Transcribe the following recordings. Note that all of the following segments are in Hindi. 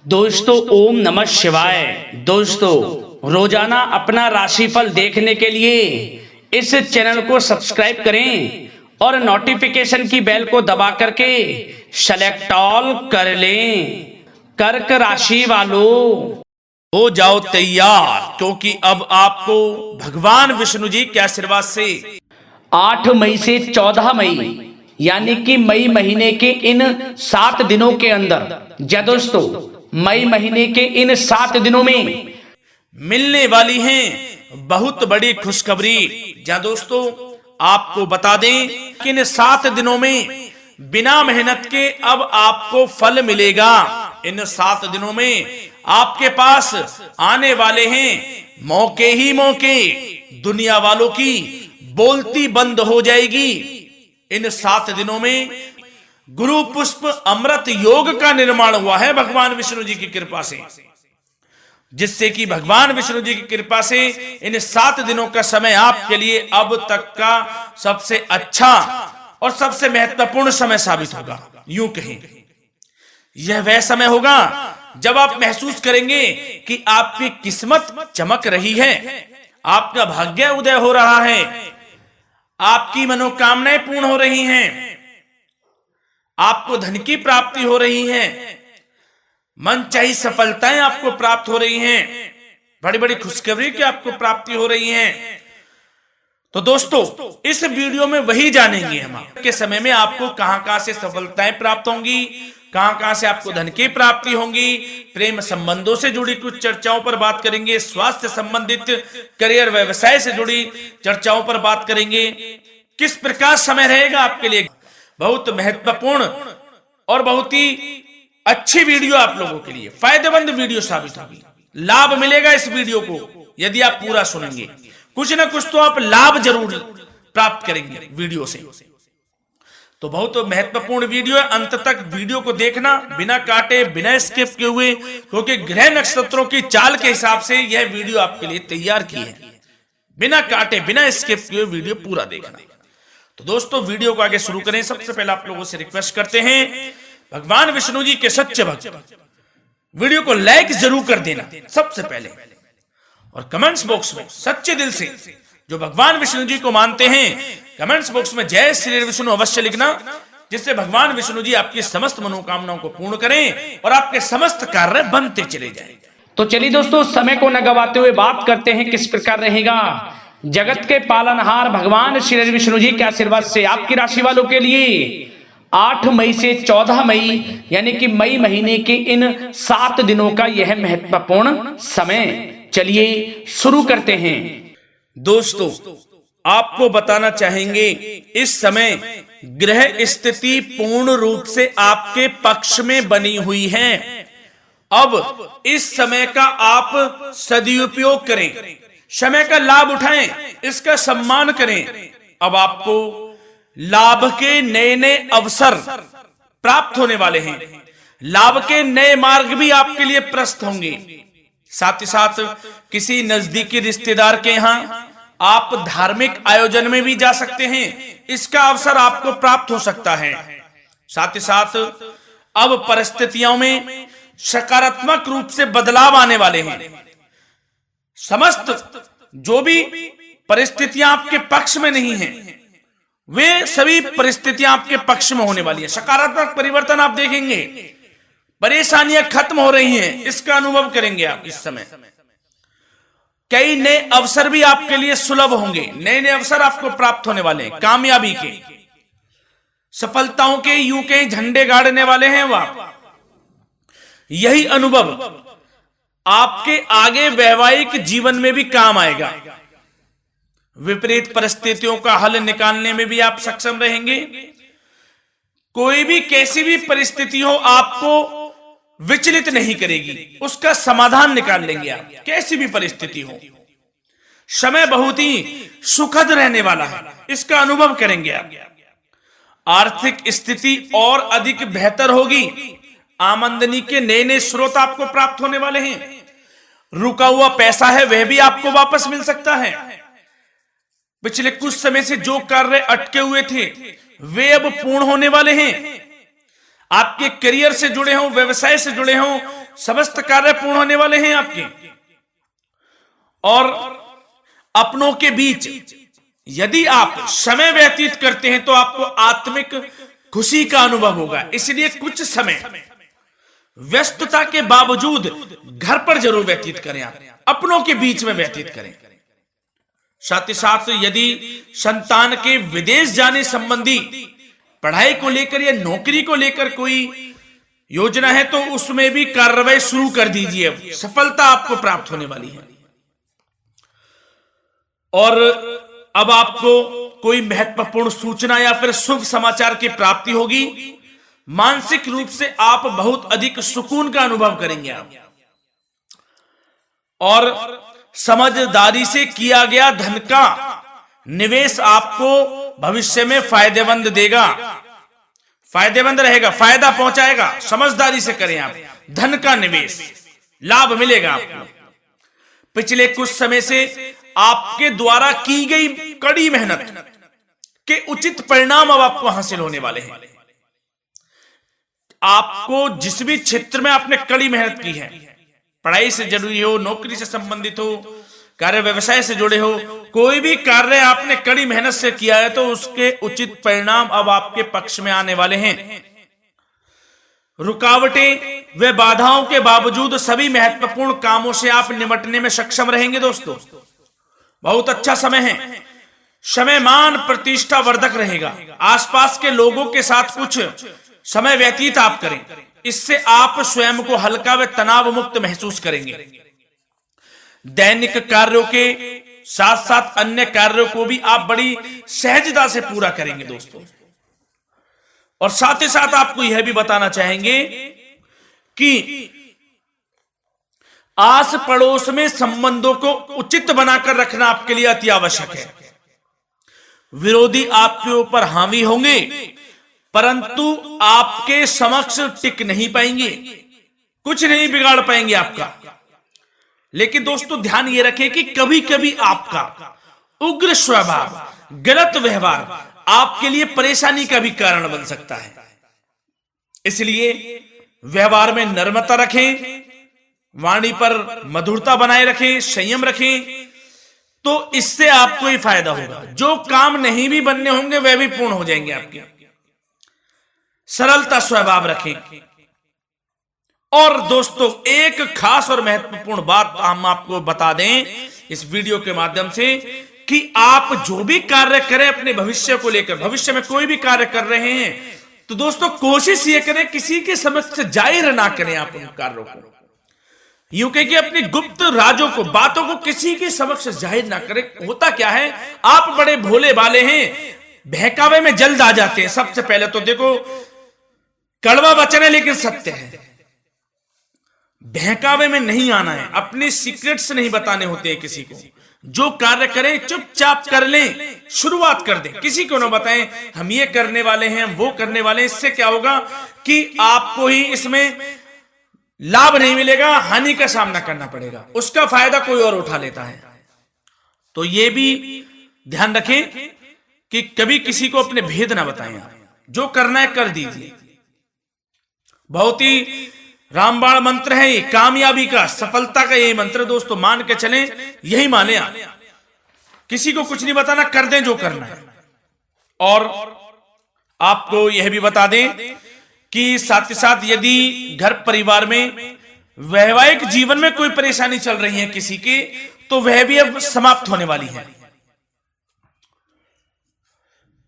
दोस्तों ओम नमः शिवाय। दोस्तों रोजाना अपना राशिफल देखने के लिए इस चैनल को सब्सक्राइब करें और नोटिफिकेशन की बेल को दबा करके सेलेक्ट ऑल कर लें। कर्क राशि वालों, हो जाओ तैयार, क्योंकि अब आपको भगवान विष्णु जी के आशीर्वाद से 8 मई से 14 मई यानी कि मई महीने के इन 7 दिनों के अंदर, या दोस्तों मई महीने के इन 7 दिनों में मिलने वाली हैं बहुत बड़ी खुशखबरी। जहां दोस्तों आपको बता दें कि इन 7 दिनों में बिना मेहनत के अब आपको फल मिलेगा। इन 7 दिनों में आपके पास आने वाले हैं मौके ही मौके। दुनिया वालों की बोलती बंद हो जाएगी। इन 7 दिनों में गुरु पुष्प अमृत योग का निर्माण हुआ है भगवान विष्णु जी की कृपा से, जिससे कि भगवान विष्णु जी की कृपा से इन 7 दिनों का समय आपके लिए अब तक का सबसे अच्छा और सबसे महत्वपूर्ण समय साबित होगा। यूं कहें यह वह समय होगा जब आप महसूस करेंगे कि आपकी किस्मत चमक रही है, आपका भाग्य उदय हो रहा है, आपकी मनोकामनाएं पूर्ण हो रही हैं, आपको धन की प्राप्ति हो रही है, मनचाही सफलताएं आपको प्राप्त हो रही हैं, बड़ी बड़ी खुशखबरी की आपको प्राप्ति हो रही है। तो दोस्तों इस वीडियो में वही जानेंगे हम के समय में आपको कहां कहां से सफलताएं प्राप्त होंगी, कहां कहां से आपको धन की प्राप्ति होंगी, प्रेम संबंधों से जुड़ी कुछ चर्चाओं पर बात करेंगे, स्वास्थ्य संबंधित करियर व्यवसाय से जुड़ी चर्चाओं पर बात करेंगे। किस प्रकार समय रहेगा आपके लिए, बहुत महत्वपूर्ण और बहुत ही अच्छी वीडियो आप लोगों के लिए फायदेमंद वीडियो साबित होगी। लाभ मिलेगा इस वीडियो को यदि आप पूरा सुनेंगे, कुछ ना कुछ तो आप लाभ जरूर प्राप्त करेंगे वीडियो से। तो बहुत महत्वपूर्ण वीडियो है, अंत तक वीडियो को देखना बिना काटे बिना स्किप किए हुए, क्योंकि ग्रह नक्षत्रों की चाल के हिसाब से यह वीडियो आपके लिए तैयार की है। बिना काटे बिना स्किप किए वीडियो पूरा देखना। तो दोस्तों वीडियो को आगे शुरू करें। सबसे पहले आप लोगों से रिक्वेस्ट करते हैं, भगवान विष्णु जी के सच्चे भक्त वीडियो को लाइक जरूर कर देना सबसे पहले, और कमेंट्स बॉक्स में सच्चे दिल से जो भगवान विष्णु जी को मानते हैं कमेंट्स बॉक्स में जय श्री विष्णु अवश्य लिखना, जिससे भगवान विष्णु जी आपकी समस्त मनोकामनाओं को पूर्ण करें और आपके समस्त कार्य बनते चले जाएं। तो चलिए दोस्तों समय को न गवाते हुए बात करते हैं किस प्रकार रहेगा जगत के पालनहार भगवान श्री विष्णु जी के आशीर्वाद से आपकी राशि वालों के लिए 8 मई से 14 मई यानी कि मई महीने के इन 7 दिनों का यह महत्वपूर्ण समय। चलिए शुरू करते हैं। दोस्तों आपको बताना चाहेंगे इस समय ग्रह स्थिति पूर्ण रूप से आपके पक्ष में बनी हुई है। अब इस समय का आप सदुपयोग करें, समय का लाभ उठाएं, इसका सम्मान करें। अब आपको लाभ के नए नए अवसर प्राप्त होने वाले हैं, लाभ के नए मार्ग भी आपके लिए प्रशस्त होंगे। साथ ही साथ किसी नजदीकी रिश्तेदार के यहां आप धार्मिक आयोजन में भी जा सकते हैं, इसका अवसर आपको प्राप्त हो सकता है। साथ ही साथ अब परिस्थितियों में सकारात्मक रूप से बदलाव आने वाले हैं। समस्त जो भी परिस्थितियां आपके पक्ष में नहीं हैं, वे सभी परिस्थितियां आपके पक्ष में होने वाली है। सकारात्मक परिवर्तन आप देखेंगे, परेशानियां खत्म हो रही हैं, इसका अनुभव करेंगे आप इस समय। कई नए अवसर भी आपके लिए सुलभ होंगे, नए नए अवसर आपको प्राप्त होने वाले हैं, कामयाबी के, सफलताओं के, यूं के झंडे गाड़ने वाले हैं वह। यही अनुभव आपके आगे वैवाहिक जीवन में भी काम आएगा। विपरीत परिस्थितियों का हल निकालने में भी आप सक्षम रहेंगे। कोई भी कैसी भी परिस्थिति हो आपको विचलित नहीं करेगी, उसका समाधान निकाल लेंगे आप, कैसी भी परिस्थिति हो। समय बहुत ही सुखद रहने वाला है, इसका अनुभव करेंगे आप। आर्थिक स्थिति और अधिक बेहतर होगी, आमदनी के नए नए स्रोत आपको प्राप्त होने वाले हैं। रुका हुआ पैसा है वह भी आपको वापस मिल सकता है। पिछले कुछ समय से जो कार्य अटके हुए थे वे अब पूर्ण होने वाले हैं। आपके करियर से जुड़े हों, व्यवसाय से जुड़े हों, समस्त कार्य पूर्ण होने वाले हैं आपके। और अपनों के बीच यदि आप समय व्यतीत करते हैं तो आपको आत्मिक खुशी का अनुभव होगा। इसलिए कुछ समय व्यस्तता के बावजूद घर पर जरूर व्यतीत करें, आप अपनों के बीच में व्यतीत करें। साथ ही साथ यदि संतान के विदेश जाने संबंधी पढ़ाई को लेकर या नौकरी को लेकर कोई योजना है तो उसमें भी कार्रवाई शुरू कर दीजिए, सफलता आपको प्राप्त होने वाली है। और अब आपको कोई महत्वपूर्ण सूचना या फिर शुभ समाचार की प्राप्ति होगी। मानसिक रूप से आप बहुत अधिक सुकून का अनुभव करेंगे आप। और समझदारी से किया गया धन का निवेश आपको भविष्य में फायदेमंद देगा, फायदेमंद रहेगा, फायदा पहुंचाएगा। समझदारी से करें आप, धन का निवेश लाभ मिलेगा आपको। पिछले कुछ समय से आपके द्वारा की गई कड़ी मेहनत के उचित परिणाम अब आपको हासिल होने वाले हैं। आपको जिस भी क्षेत्र में आपने कड़ी मेहनत की है, पढ़ाई से जरूरी हो, नौकरी से संबंधित हो, कार्य व्यवसाय से जुड़े हो, कोई भी कार्य आपने कड़ी मेहनत से किया है तो उसके उचित परिणाम अब आपके पक्ष में आने वाले हैं। रुकावटें व बाधाओं के बावजूद सभी महत्वपूर्ण कामों से आप निपटने में सक्षम रहेंगे। दोस्तों बहुत अच्छा समय है, समय मान प्रतिष्ठा वर्धक रहेगा। आसपास के लोगों के साथ कुछ समय व्यतीत आप करें, इससे आप स्वयं को हल्का व तनाव मुक्त महसूस करेंगे। दैनिक कार्यों के साथ साथ अन्य कार्यों को भी आप बड़ी सहजता से पूरा करेंगे दोस्तों। और साथ ही साथ आपको यह भी बताना चाहेंगे कि आस पड़ोस में संबंधों को उचित बनाकर रखना आपके लिए अति आवश्यक है। विरोधी आपके ऊपर हावी होंगे परंतु आपके समक्ष टिक नहीं पाएंगे, कुछ नहीं बिगाड़ पाएंगे आपका। लेकिन दोस्तों ध्यान ये रखें कि कभी कभी आपका उग्र स्वभाव, गलत व्यवहार आपके लिए परेशानी का भी कारण बन सकता है। इसलिए व्यवहार में नम्रता रखें, वाणी पर मधुरता बनाए रखें, संयम रखें, तो इससे आपको ही फायदा होगा। जो काम नहीं भी बनने होंगे वह भी पूर्ण हो जाएंगे आपके। सरलता स्वभाव रखें। और दोस्तों एक खास और महत्वपूर्ण बात हम आपको बता दें इस वीडियो के माध्यम से कि आप जो भी कार्य करें अपने भविष्य को लेकर, भविष्य में कोई भी कार्य कर रहे हैं तो दोस्तों कोशिश ये करें किसी के समक्ष जाहिर ना करें आप उन कार्यों को। यूं कह कि अपनी गुप्त राजों को, बातों को किसी के समक्ष जाहिर ना करें। होता क्या है, आप बड़े भोले भाले हैं, बहकावे में जल्द आ जाते हैं। सबसे पहले तो देखो कड़वा वचन है लेकिन सत्य है, बहकावे में नहीं आना है, अपने सीक्रेट्स नहीं बताने होते हैं किसी को। जो कार्य करें चुपचाप कर लें, शुरुआत कर दें, किसी को ना बताएं हम ये करने वाले हैं, हम वो करने वाले हैं। इससे क्या होगा कि आपको ही इसमें लाभ नहीं मिलेगा, हानि का सामना करना पड़ेगा, उसका फायदा कोई और उठा लेता है। तो ये भी ध्यान रखें कि कभी किसी को अपने भेद ना बताएं, जो करना है कर दीजिए। बहुत ही रामबाण मंत्र है ये, कामयाबी का, सफलता का यही मंत्र दोस्तों, मान के चलें, यही माने आप। किसी को कुछ नहीं बताना, कर दें जो करना है। और आपको यह भी बता दें कि साथ ही साथ यदि घर परिवार में वैवाहिक जीवन में कोई परेशानी चल रही है किसी की, तो वह भी अब समाप्त होने वाली है।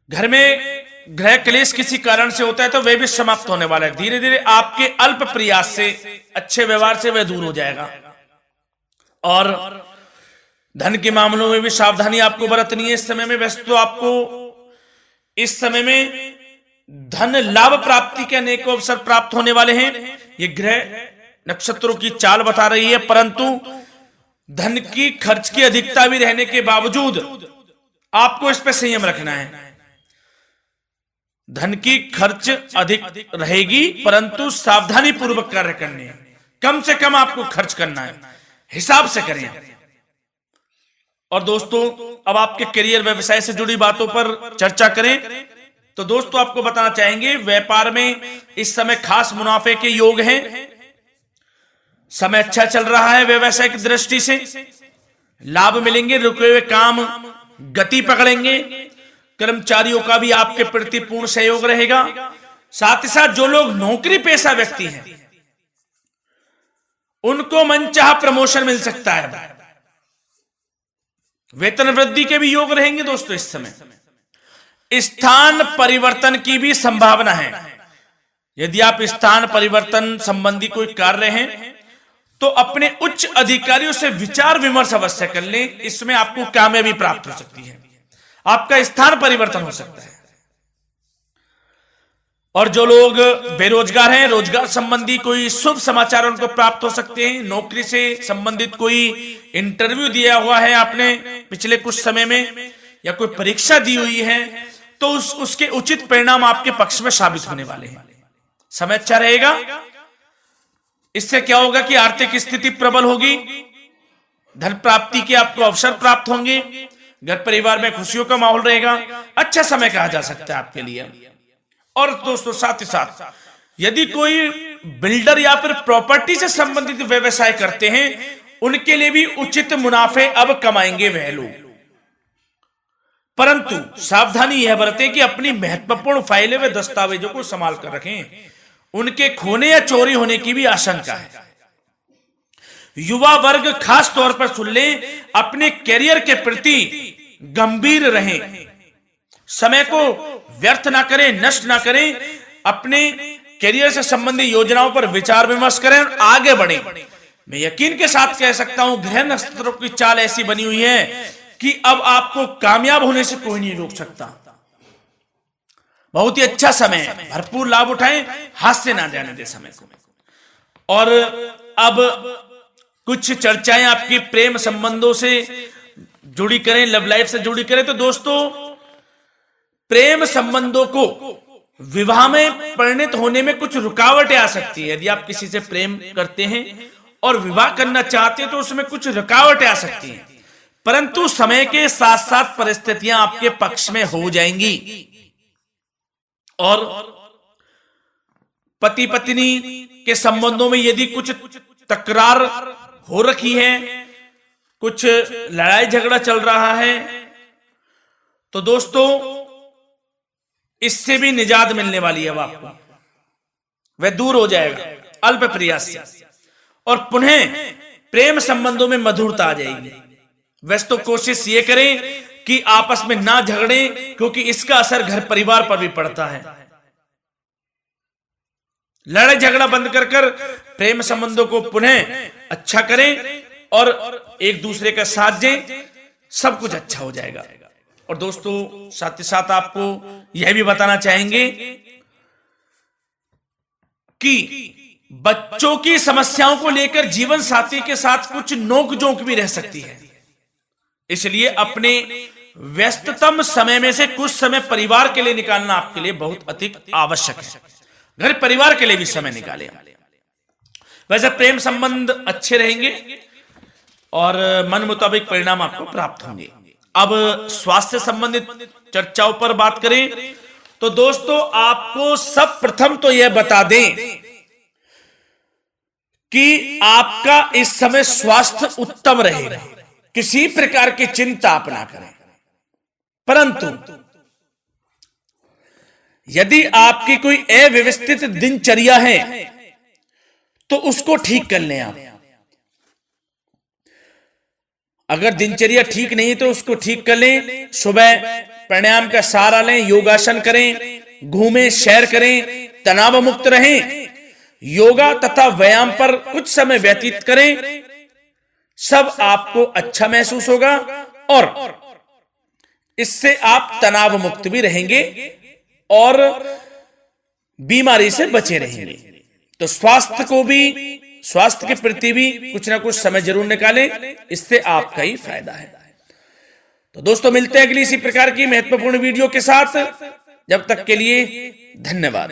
घर में गृह क्लेश किसी कारण से होता है तो वह भी समाप्त होने वाला है। धीरे धीरे आपके अल्प प्रयास से, अच्छे व्यवहार से वह दूर हो जाएगा। और धन के मामलों में भी सावधानी आपको बरतनी है इस समय में। वैसे तो आपको इस समय में धन लाभ प्राप्ति के अनेक अवसर प्राप्त होने वाले हैं, ये ग्रह नक्षत्रों की चाल बता रही है। परंतु धन की खर्च की अधिकता भी रहने के बावजूद आपको इस पर संयम रखना है। धन की खर्च अधिक रहेगी परंतु सावधानी पूर्वक कार्य करने हैं, कम से कम आपको खर्च करना है, हिसाब से करें। और दोस्तों अब आपके करियर व्यवसाय से जुड़ी बातों पर चर्चा करें तो दोस्तों आपको बताना चाहेंगे व्यापार में इस समय खास मुनाफे के योग हैं। समय अच्छा चल रहा है, व्यवसायिक दृष्टि से लाभ मिलेंगे, रुके हुए काम गति पकड़ेंगे, कर्मचारियों का भी आपके प्रति पूर्ण सहयोग रहेगा। साथ ही साथ जो लोग नौकरी पेशा व्यक्ति हैं उनको मनचाहा प्रमोशन मिल सकता है, वेतन वृद्धि के भी योग रहेंगे। दोस्तों इस समय स्थान परिवर्तन की भी संभावना है। यदि आप स्थान परिवर्तन संबंधी कोई कार्य हैं तो अपने उच्च अधिकारियों से विचार विमर्श अवश्य कर लें, इसमें आपको कामयाबी प्राप्त हो सकती है, आपका स्थान परिवर्तन हो सकता है। और जो लोग बेरोजगार हैं, रोजगार संबंधी कोई शुभ समाचार उनको प्राप्त हो सकते हैं। नौकरी से संबंधित कोई इंटरव्यू दिया हुआ है आपने पिछले कुछ समय में, या कोई परीक्षा दी हुई है, तो उसके उचित परिणाम आपके पक्ष में साबित होने वाले हैं। समय अच्छा रहेगा। इससे क्या होगा कि आर्थिक स्थिति प्रबल होगी, धन प्राप्ति के आपको अवसर प्राप्त होंगे, घर परिवार में खुशियों का माहौल रहेगा। अच्छा समय कहा जा सकता है आपके लिए। और दोस्तों साथ ही साथ यदि कोई बिल्डर या फिर प्रॉपर्टी से संबंधित व्यवसाय करते हैं उनके लिए भी उचित मुनाफे अब कमाएंगे वह लोग। परंतु सावधानी यह बरतें कि अपनी महत्वपूर्ण फाइलें व दस्तावेजों को संभाल कर रखें, उनके खोने या चोरी होने की भी आशंका है। युवा वर्ग खास तौर पर सुन लें, अपने कैरियर के प्रति गंभीर रहें, समय को व्यर्थ ना करें, नष्ट ना करें, अपने कैरियर से संबंधित योजनाओं पर विचार विमर्श करें और आगे बढ़ें। मैं यकीन के साथ कह सकता हूं ग्रह नक्षत्रों की चाल ऐसी बनी हुई है कि अब आपको कामयाब होने से कोई नहीं रोक सकता। बहुत ही अच्छा समय है, भरपूर लाभ उठाएं, हाथ से ना जाने दे समय को। और अब कुछ चर्चाएं आपकी प्रेम संबंधों से जुड़ी करें, लव लाइफ से जुड़ी करें। तो दोस्तों प्रेम संबंधों को विवाह में परिणत होने में कुछ रुकावटें आ सकती है। यदि आप किसी से प्रेम करते हैं और विवाह करना चाहते हैं तो उसमें कुछ रुकावटें आ सकती हैं, परंतु समय के साथ साथ परिस्थितियां आपके पक्ष में हो जाएंगी। और पति पत्नी के संबंधों में यदि कुछ तकरार हो रखी है, कुछ लड़ाई झगड़ा चल रहा है, तो दोस्तों इससे भी निजात मिलने वाली है। आपको वह दूर हो जाएगा अल्प प्रयास से, और पुनः प्रेम संबंधों में मधुरता आ जाएगी। वैसे तो कोशिश ये करें कि आपस में ना झगड़ें, क्योंकि इसका असर घर परिवार पर भी पड़ता है। लड़ाई झगड़ा बंद कर प्रेम संबंधों को पुनः अच्छा करें और एक दूसरे का साथ दें, सब कुछ अच्छा हो जाएगा। और दोस्तों साथ ही साथ आपको यह भी बताना चाहेंगे कि बच्चों की समस्याओं को लेकर जीवन साथी के साथ कुछ नोक-झोंक भी रह सकती है। इसलिए अपने व्यस्ततम समय में से कुछ समय परिवार के लिए निकालना आपके लिए बहुत अधिक आवश्यक है। घर परिवार के लिए भी समय निकालें। वैसे प्रेम संबंध अच्छे रहेंगे और मन मुताबिक परिणाम आपको प्राप्त होंगे। अब स्वास्थ्य संबंधित चर्चाओं पर बात करें तो दोस्तों आपको सब प्रथम तो यह बता दें कि आपका इस समय स्वास्थ्य उत्तम रहेगा, किसी प्रकार की चिंता आप ना करें। परंतु यदि आपकी कोई अव्यवस्थित दिनचर्या है तो उसको ठीक कर लें आप। अगर दिनचर्या ठीक नहीं है तो उसको ठीक कर लें। सुबह प्राणायाम का सहारा लें, योगासन करें, घूमें, सैर करें, तनाव मुक्त रहें, योगा तथा व्यायाम पर कुछ समय व्यतीत करें। सब आपको अच्छा महसूस होगा और इससे आप तनाव मुक्त भी रहेंगे और बीमारी से बचे रहेंगे। तो स्वास्थ्य के प्रति भी कुछ ना कुछ समय जरूर निकालें, इससे आपका ही फायदा है। तो दोस्तों मिलते हैं अगली इसी प्रकार की महत्वपूर्ण वीडियो के साथ। जब तक के लिए धन्यवाद।